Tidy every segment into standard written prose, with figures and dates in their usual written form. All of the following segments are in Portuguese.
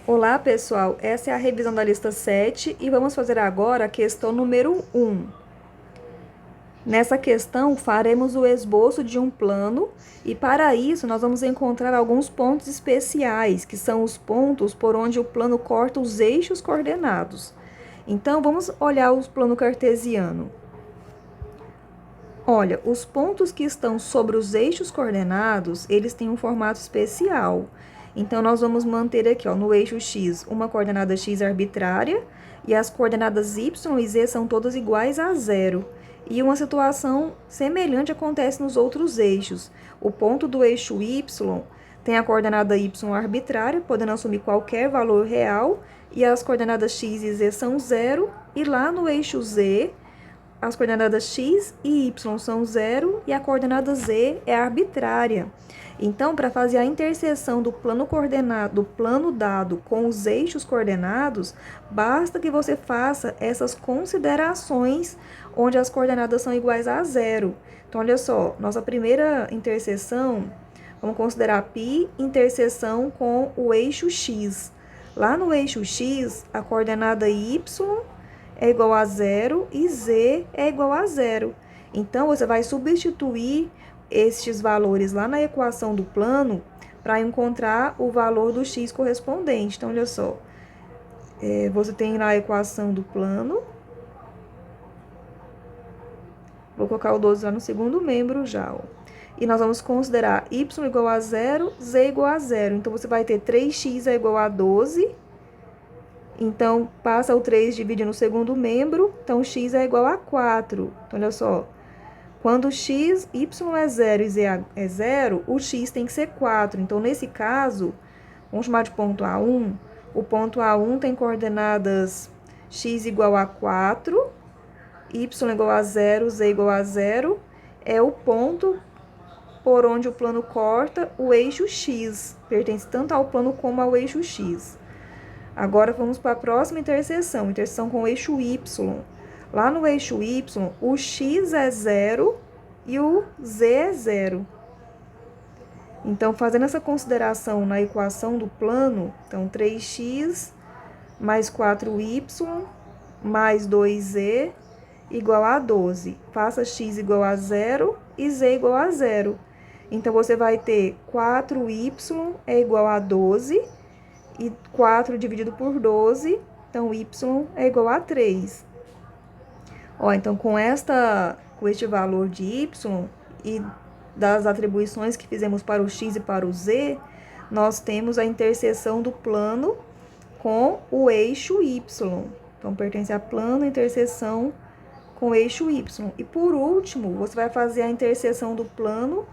Olá, pessoal. Essa é a revisão da lista 7 e vamos fazer agora a questão número 1. Nessa questão, faremos o esboço de um plano e, para isso, nós vamos encontrar alguns pontos especiais, que são os pontos por onde o plano corta os eixos coordenados. Então, vamos olhar o plano cartesiano. Olha, os pontos que estão sobre os eixos coordenados, eles têm um formato especial. Então, nós vamos manter aqui, ó, no eixo X, uma coordenada X arbitrária, e as coordenadas Y e Z são todas iguais a zero. E uma situação semelhante acontece nos outros eixos. O ponto do eixo Y tem a coordenada Y arbitrária, podendo assumir qualquer valor real, e as coordenadas X e Z são zero, e lá no eixo Z, as coordenadas x e y são zero e a coordenada z é arbitrária. Então, para fazer a interseção do plano coordenado, do plano dado com os eixos coordenados, basta que você faça essas considerações onde as coordenadas são iguais a zero. Então, olha só, nossa primeira interseção, vamos considerar π interseção com o eixo x. Lá no eixo x, a coordenada y é igual a zero e z é igual a zero. Então, você vai substituir estes valores lá na equação do plano para encontrar o valor do x correspondente. Então, olha só, você tem lá a equação do plano. Vou colocar o 12 lá no segundo membro já, ó. E nós vamos considerar y igual a zero, z igual a zero. Então, você vai ter 3x é igual a 12. Então, passa o 3 divide no segundo membro, então x é igual a 4. Então, olha só, quando x, y é 0 e z é 0, o x tem que ser 4. Então, nesse caso, vamos chamar de ponto A1. O ponto A1 tem coordenadas x igual a 4, y igual a 0, z igual a 0. É o ponto por onde o plano corta o eixo x. Pertence tanto ao plano como ao eixo x. Agora, vamos para a próxima interseção com o eixo Y. Lá no eixo Y, o x é 0 e o z é 0. Então, fazendo essa consideração na equação do plano, então, 3x mais 4y mais 2z igual a 12. Faça x igual a 0 e z igual a 0. Então, você vai ter 4y é igual a 12. E 4 dividido por 12, então y é igual a 3. Ó, então, com este valor de y e das atribuições que fizemos para o x e para o z, nós temos a interseção do plano com o eixo y. Então, pertence a plano, interseção com o eixo y. E, por último, você vai fazer a interseção do plano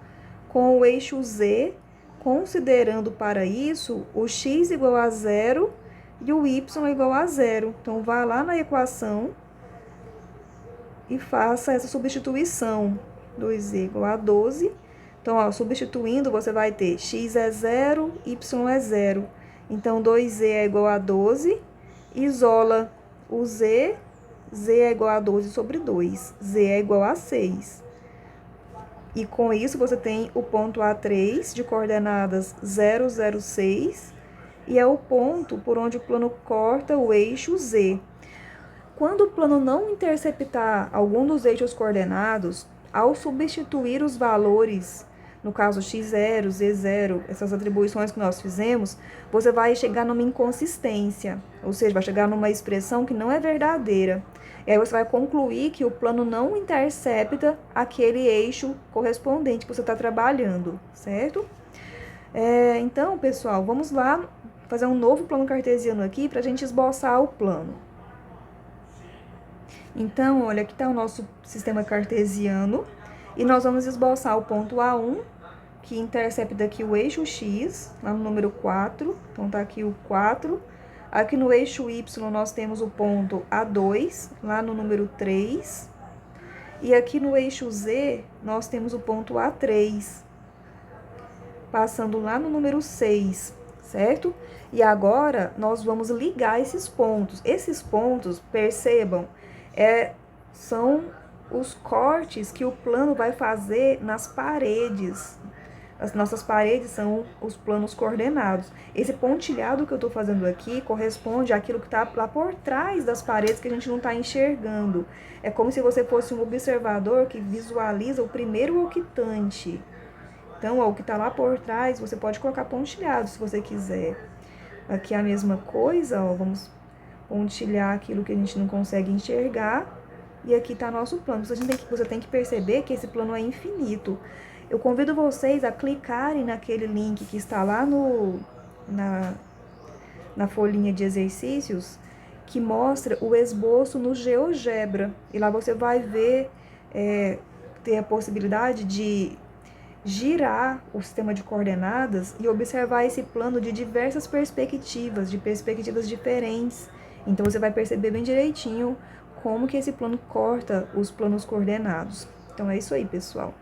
com o eixo z, considerando para isso o x igual a 0 e o y igual a 0. Então, vá lá na equação e faça essa substituição. 2z igual a 12. Então, ó, substituindo, você vai ter x é 0, y é 0. Então, 2z é igual a 12. Isola o z, z é igual a 12 sobre 2. Z é igual a 6. E com isso, você tem o ponto A3 de coordenadas 0, 0, 6, e é o ponto por onde o plano corta o eixo Z. Quando o plano não interceptar algum dos eixos coordenados, ao substituir os valores, no caso x0, z0, essas atribuições que nós fizemos, você vai chegar numa inconsistência, ou seja, vai chegar numa expressão que não é verdadeira. E aí você vai concluir que o plano não intercepta aquele eixo correspondente que você está trabalhando, certo? Então, pessoal, vamos lá fazer um novo plano cartesiano aqui para a gente esboçar o plano. Então, olha, aqui está o nosso sistema cartesiano e nós vamos esboçar o ponto A1, que intercepta aqui o eixo X, lá no número 4, então tá aqui o 4. Aqui no eixo Y, nós temos o ponto A2, lá no número 3. E aqui no eixo Z, nós temos o ponto A3, passando lá no número 6, certo? E agora, nós vamos ligar esses pontos. Esses pontos, percebam, são os cortes que o plano vai fazer nas paredes. As nossas paredes são os planos coordenados. Esse pontilhado que eu estou fazendo aqui corresponde àquilo que está lá por trás das paredes que a gente não está enxergando. É como se você fosse um observador que visualiza o primeiro octante. Então, ó, o que está lá por trás, você pode colocar pontilhado se você quiser. Aqui é a mesma coisa, ó, vamos pontilhar aquilo que a gente não consegue enxergar. E aqui está nosso plano. Você tem que perceber que esse plano é infinito. Eu convido vocês a clicarem naquele link que está lá na folhinha de exercícios, que mostra o esboço no GeoGebra. E lá você vai ver, ter a possibilidade de girar o sistema de coordenadas e observar esse plano de diversas perspectivas, de perspectivas diferentes. Então, você vai perceber bem direitinho como que esse plano corta os planos coordenados. Então, é isso aí, pessoal.